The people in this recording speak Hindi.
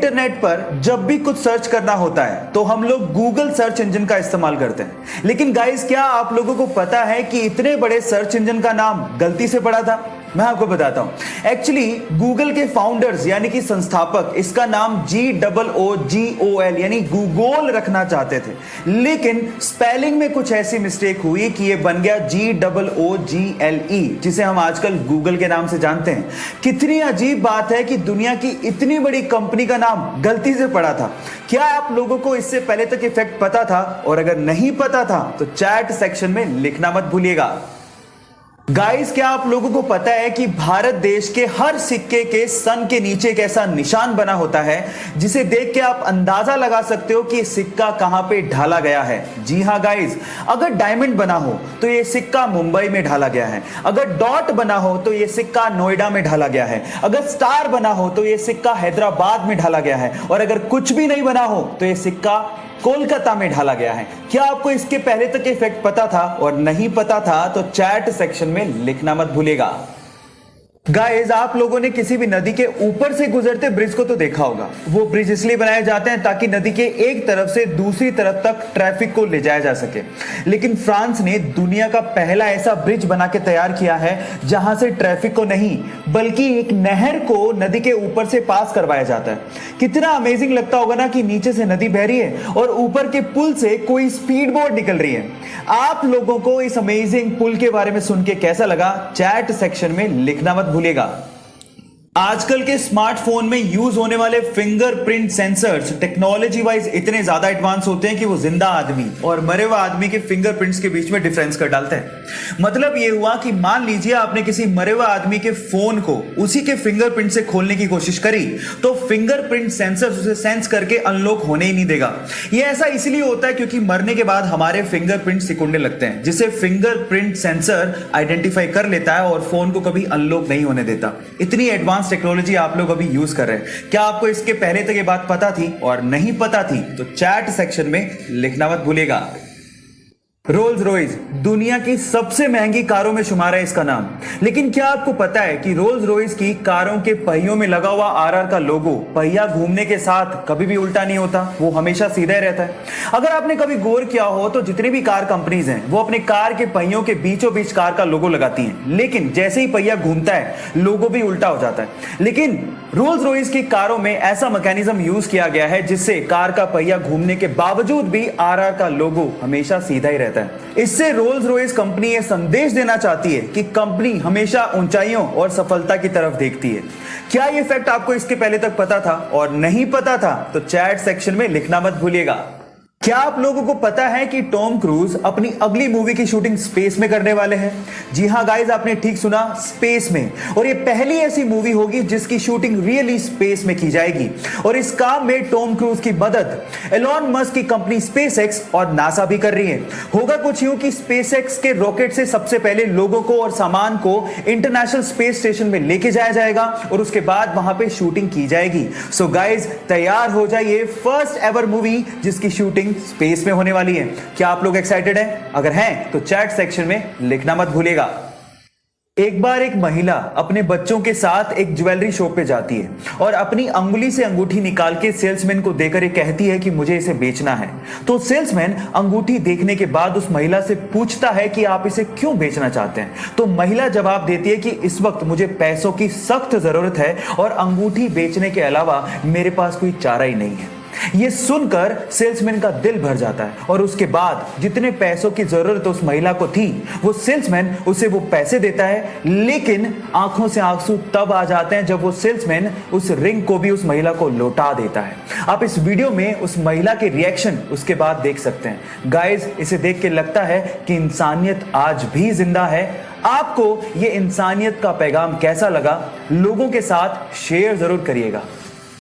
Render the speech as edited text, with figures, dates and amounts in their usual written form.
इंटरनेट पर जब भी कुछ सर्च करना होता है तो हम लोग गूगल सर्च इंजन का इस्तेमाल करते हैं। लेकिन गाइस, क्या आप लोगों को पता है कि इतने बड़े सर्च इंजन का नाम गलती से पड़ा था? मैं आपको बताता हूं। एक्चुअली गूगल के फाउंडर्स यानी कि संस्थापक इसका नाम GOOGOL यानी गूगोल रखना चाहते थे, लेकिन स्पेलिंग में कुछ ऐसी मिस्टेक हुई कि ये बन गया GOOGLE, जिसे हम आजकल गूगल के नाम से जानते हैं। कितनी अजीब बात है कि दुनिया की इतनी बड़ी कंपनी का नाम गलती से पड़ा था। क्या आप लोगों को इससे पहले तक इफेक्ट पता था? और अगर नहीं पता था तो चैट सेक्शन में लिखना मत भूलिएगा। गाइस, क्या आप लोगों को पता है कि भारत देश के हर सिक्के के सन के नीचे एक ऐसा निशान बना होता है जिसे देख के आप अंदाजा लगा सकते हो कि ये सिक्का कहां पे ढाला गया है? जी हां गाइस, अगर डायमंड बना हो तो ये सिक्का मुंबई में ढाला गया है, अगर डॉट बना हो तो ये सिक्का नोएडा में ढाला गया है, अगर स्टार बना हो तो ये सिक्का हैदराबाद में ढाला गया है, और अगर कुछ भी नहीं बना हो तो ये सिक्का कोलकाता में ढाला गया है। क्या आपको इसके पहले तक इफेक्ट पता था? और नहीं पता था तो चैट सेक्शन में लिखना मत भूलिएगा। गाइस, आप लोगों ने किसी भी नदी के ऊपर से गुजरते ब्रिज को तो देखा होगा। वो ब्रिज इसलिए बनाए जाते हैं ताकि नदी के एक तरफ से दूसरी तरफ तक ट्रैफिक को ले जाया जा सके। लेकिन फ्रांस ने दुनिया का पहला ऐसा ब्रिज बना के तैयार किया है जहां से ट्रैफिक को नहीं बल्कि एक नहर को नदी के ऊपर से पास करवाया जाता है। कितना अमेजिंग लगता होगा ना कि नीचे से नदी बह रही है और ऊपर के पुल से कोई स्पीड बोट निकल रही है। आप लोगों को इस अमेजिंग पुल के बारे में सुन के कैसा लगा? चैट सेक्शन में लिखना मत भूलिएगा। आजकल के स्मार्टफोन में यूज होने वाले फिंगरप्रिंट सेंसर्स टेक्नोलॉजी वाइज इतने ज्यादा एडवांस होते हैं कि वो जिंदा आदमी और मरे हुए आदमी के फिंगरप्रिंट्स के बीच में डिफरेंस कर डालते हैं। मतलब ये हुआ कि मान लीजिए आपने किसी मरे हुए आदमी के फोन को उसी के फिंगरप्रिंट से खोलने की कोशिश करी तो फिंगरप्रिंट सेंसर्स उसे सेंस करके अनलॉक होने ही नहीं देगा। ये ऐसा इसलिए होता है क्योंकि मरने के बाद हमारे फिंगरप्रिंट सिकुड़ने लगते हैं, जिसे फिंगरप्रिंट सेंसर आइडेंटिफाई कर लेता है और फोन को कभी अनलॉक नहीं होने देता। इतनी एडवांस टेक्नोलॉजी आप लोग अभी यूज कर रहे हैं। क्या आपको इसके पहले तक ये बात पता थी? और नहीं पता थी तो चैट सेक्शन में लिखना मत भूलिएगा। रोल्स रॉयस दुनिया की सबसे महंगी कारों में शुमार है इसका नाम। लेकिन क्या आपको पता है कि रोल्स रॉयस की कारों के पहियों में लगा हुआ RR का लोगो पहिया घूमने के साथ कभी भी उल्टा नहीं होता, वो हमेशा सीधा ही रहता है। अगर आपने कभी गौर किया हो तो जितनी भी कार कंपनीज हैं वो अपने कार के पहियों के बीचों बीच कार का लोगो लगाती हैं, लेकिन जैसे ही पहिया घूमता है लोगो भी उल्टा हो जाता है। लेकिन रोल्स रॉयस की कारों में ऐसा मैकेनिज्म यूज किया गया है जिससे कार का पहिया घूमने के बावजूद भी RR का लोगो हमेशा सीधा ही रहता है। इससे रोल्स रॉयस कंपनी यह संदेश देना चाहती है कि कंपनी हमेशा ऊंचाइयों और सफलता की तरफ देखती है। क्या यह फैक्ट आपको इसके पहले तक पता था? और नहीं पता था तो चैट सेक्शन में लिखना मत भूलिएगा। क्या आप लोगों को पता है कि टॉम क्रूज अपनी अगली मूवी की शूटिंग स्पेस में करने वाले हैं? जी हां गाइस, आपने ठीक सुना, स्पेस में। और ये पहली ऐसी मूवी होगी जिसकी शूटिंग रियली स्पेस में की जाएगी। और इस काम में टॉम क्रूज की मदद एलॉन मस्क की कंपनी स्पेसएक्स और नासा भी कर रही है। होगा कुछ यूं कि स्पेसएक्स के रॉकेट से सबसे पहले लोगों को और सामान को इंटरनेशनल स्पेस स्टेशन में लेके जाया जाएगा और उसके बाद वहां पे शूटिंग की जाएगी। सो गाइस, तैयार हो जाइए, फर्स्ट एवर मूवी जिसकी शूटिंग स्पेस में होने वाली है। क्या आप लोग एक्साइटेड हैं? अगर हैं तो चैट सेक्शन में लिखना मत भूलिएगा। एक बार एक महिला अपने बच्चों के साथ एक ज्वेलरी शॉप पे जाती है और अपनी अंगुली से अंगूठी निकाल के सेल्समैन को देकर ये कहती है कि मुझे इसे बेचना है। तो सेल्समैन अंगूठी देखने के बाद उस महिला से पूछता है कि आप इसे क्यों बेचना चाहते हैं? तो महिला जवाब देती है कि इस वक्त मुझे पैसों की सख्त जरूरत है और अंगूठी बेचने के अलावा मेरे पास कोई चारा ही नहीं है। यह सुनकर सेल्समैन का दिल भर जाता है और उसके बाद जितने पैसों की जरूरत उस महिला को थी वो सेल्समैन उसे वो पैसे देता है, लेकिन आंखों से आंसू तब आ जाते हैं जब वो सेल्समैन उस रिंग को भी उस महिला को लौटा देता है। आप इस वीडियो में उस महिला के रिएक्शन उसके बाद देख सकते हैं। गाइस, इसे देख के लगता है कि इंसानियत आज भी जिंदा है। आपको ये इंसानियत का पैगाम कैसा लगा? लोगों के साथ शेयर जरूर करिएगा।